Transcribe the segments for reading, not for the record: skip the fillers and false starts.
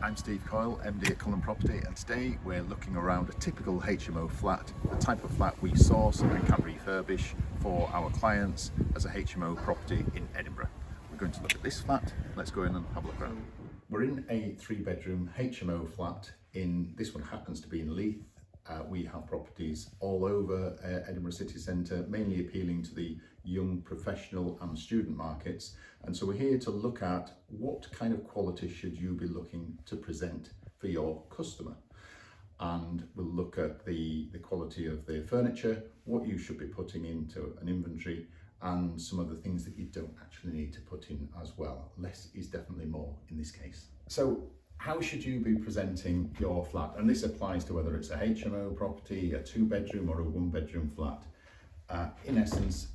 I'm Steve Coyle, MD at Cullen Property, and today we're looking around a typical HMO flat, the type of flat we source and can refurbish for our clients as a HMO property in Edinburgh. We're going to look at this flat. Let's go in and have a look around. We're in a 3-bedroom HMO flat. This one happens to be in Leith. We have properties all over Edinburgh city centre, mainly appealing to the young professional and student markets. And so we're here to look at what kind of quality should you be looking to present for your customer. And we'll look at the quality of the furniture, what you should be putting into an inventory, and some of the things that you don't actually need to put in as well. Less is definitely more in this case. So how should you be presenting your flat? And this applies to whether it's a HMO property, a 2-bedroom or a 1-bedroom flat. In essence,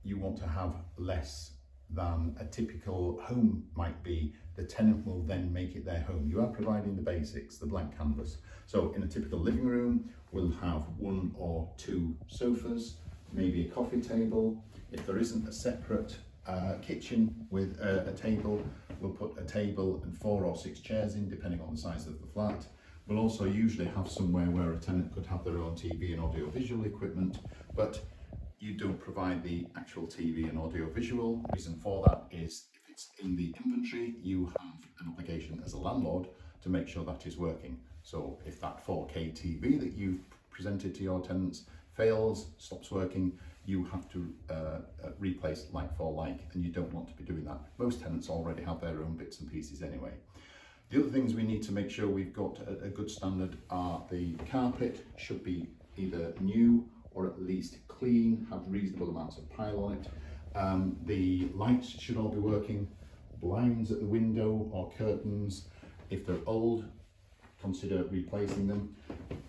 you want to have less than a typical home might be. The tenant will then make it their home. You are providing the basics, the blank canvas. So in a typical living room, we'll have 1 or 2 sofas, maybe a coffee table. If there isn't a separate kitchen with a table, we'll put a table and 4 or 6 chairs in, depending on the size of the flat. We'll also usually have somewhere where a tenant could have their own TV and audio visual equipment, but you don't provide the actual TV and audio visual. The reason for that is if it's in the inventory, you have an obligation as a landlord to make sure that is working. So if that 4K TV that you've presented to your tenants fails, stops working, you have to replace like for like, and you don't want to be doing that. Most tenants already have their own bits and pieces anyway. The other things we need to make sure we've got a good standard are the carpet should be either new or at least clean, have reasonable amounts of pile on it. The lights should all be working, blinds at the window or curtains. If they're old, consider replacing them.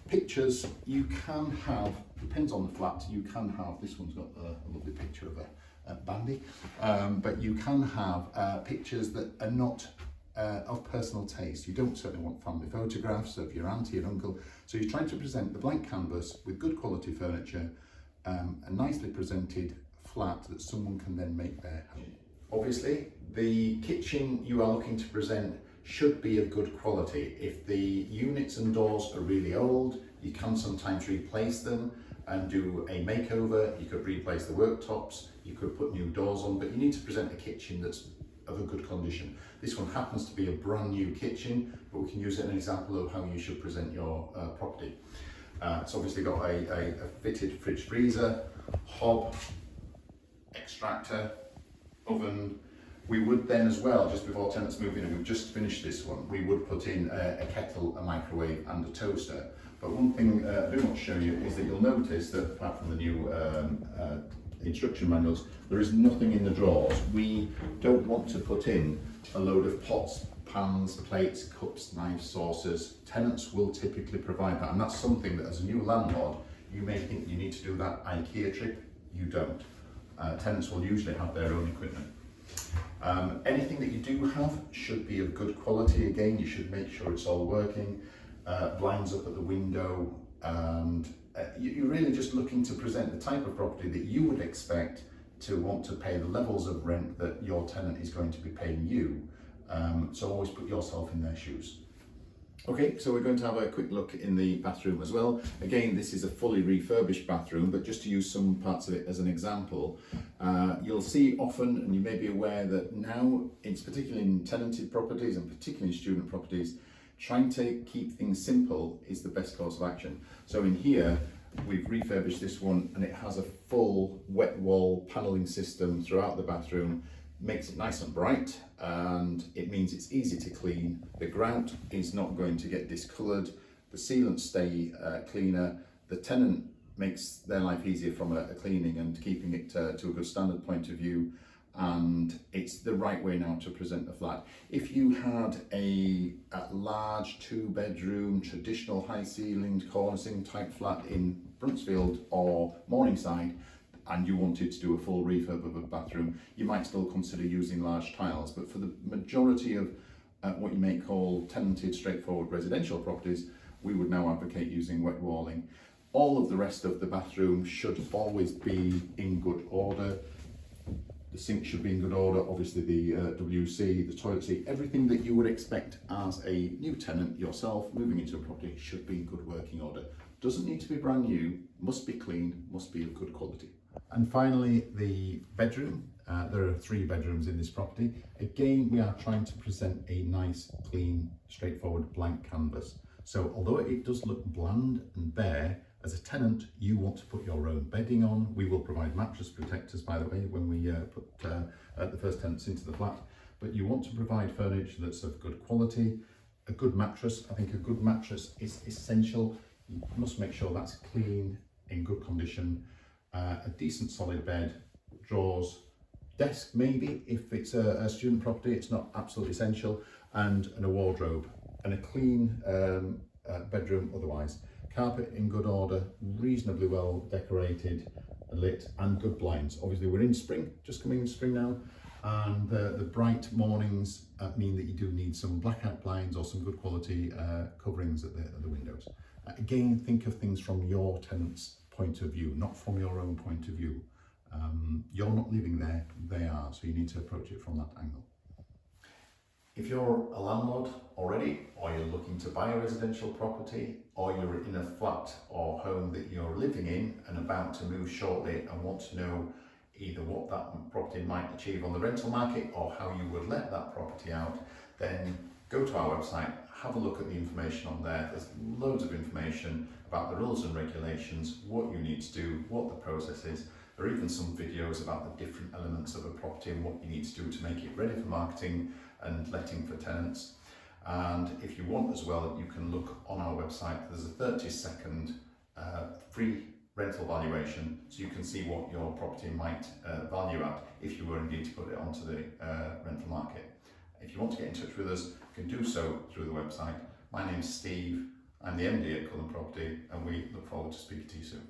Pictures, you can have, depends on the flat, you can have, this one's got a lovely picture of a bandy, but you can have pictures that are not of personal taste. You don't certainly want family photographs of your auntie and uncle, so you're trying to present the blank canvas with good quality furniture, a nicely presented flat that someone can then make their home. Obviously, the kitchen you are looking to present should be of good quality. If the units and doors are really old, you can sometimes replace them and do a makeover. You could replace the worktops, you could put new doors on, but you need to present a kitchen that's of a good condition. This one happens to be a brand new kitchen, but we can use it as an example of how you should present your property. It's obviously got a fitted fridge freezer, hob, extractor, oven. We would then as well, just before tenants move in, and we've just finished this one, we would put in a kettle, a microwave and a toaster. But one thing I do want to show you is that you'll notice that apart from the new instruction manuals, there is nothing in the drawers. We don't want to put in a load of pots, pans, plates, cups, knives, saucers. Tenants will typically provide that, and that's something that as a new landlord, you may think you need to do that IKEA trip. You don't. Tenants will usually have their own equipment. Anything that you do have should be of good quality. Again, you should make sure it's all working. Blinds up at the window, and you're really just looking to present the type of property that you would expect to want to pay the levels of rent that your tenant is going to be paying you. So always put yourself in their shoes. Okay, so we're going to have a quick look in the bathroom as well. Again, this is a fully refurbished bathroom, but just to use some parts of it as an example, you'll see often, and you may be aware that now, it's particularly in tenanted properties and particularly in student properties, trying to keep things simple is the best course of action. So in here, we've refurbished this one and it has a full wet wall panelling system throughout the bathroom. Makes it nice and bright, and it means it's easy to clean. The grout is not going to get discoloured. The sealants stay cleaner. The tenant makes their life easier from a cleaning and keeping it to a good standard point of view. And it's the right way now to present the flat. If you had a large 2-bedroom, traditional high-ceilinged, cornicing type flat in Bruntsfield or Morningside, and you wanted to do a full refurb of a bathroom, you might still consider using large tiles. But for the majority of what you may call tenanted, straightforward residential properties, we would now advocate using wet walling. All of the rest of the bathroom should always be in good order. The The sink should be in good order, obviously the WC, the toilet seat, everything that you would expect as a new tenant yourself moving into a property should be in good working order. Doesn't need to be brand new, must be clean, must be of good quality. And finally, the bedroom. There are 3 bedrooms in this property. Again, we are trying to present a nice, clean, straightforward blank canvas. So although it does look bland and bare, as a tenant, you want to put your own bedding on. We will provide mattress protectors, by the way, when we put the first tenants into the flat. But you want to provide furniture that's of good quality, a good mattress. I think a good mattress is essential. You must make sure that's clean, in good condition. A decent solid bed, drawers, desk maybe, if it's a student property, it's not absolutely essential, and a wardrobe, and a clean bedroom otherwise. Carpet in good order, reasonably well decorated, lit, and good blinds. Obviously we're in spring, just coming into spring now, and the bright mornings mean that you do need some blackout blinds or some good quality coverings at the windows. Again, think of things from your tenant's point of view, not from your own point of view. You're not living there, they are, so you need to approach it from that angle. If you're a landlord already, or you're looking to buy a residential property, or you're in a flat or home that you're living in and about to move shortly and want to know either what that property might achieve on the rental market or how you would let that property out, then go to our website, have a look at the information on there. There's loads of information about the rules and regulations, what you need to do, what the process is. There are even some videos about the different elements of a property and what you need to do to make it ready for marketing and letting for tenants. And if you want as well, you can look on our website. There's a 30-second free rental valuation, so you can see what your property might value at if you were indeed to put it onto the rental market. If you want to get in touch with us, you can do so through the website. My name's Steve, I'm the MD at Cullen Property, and we look forward to speaking to you soon.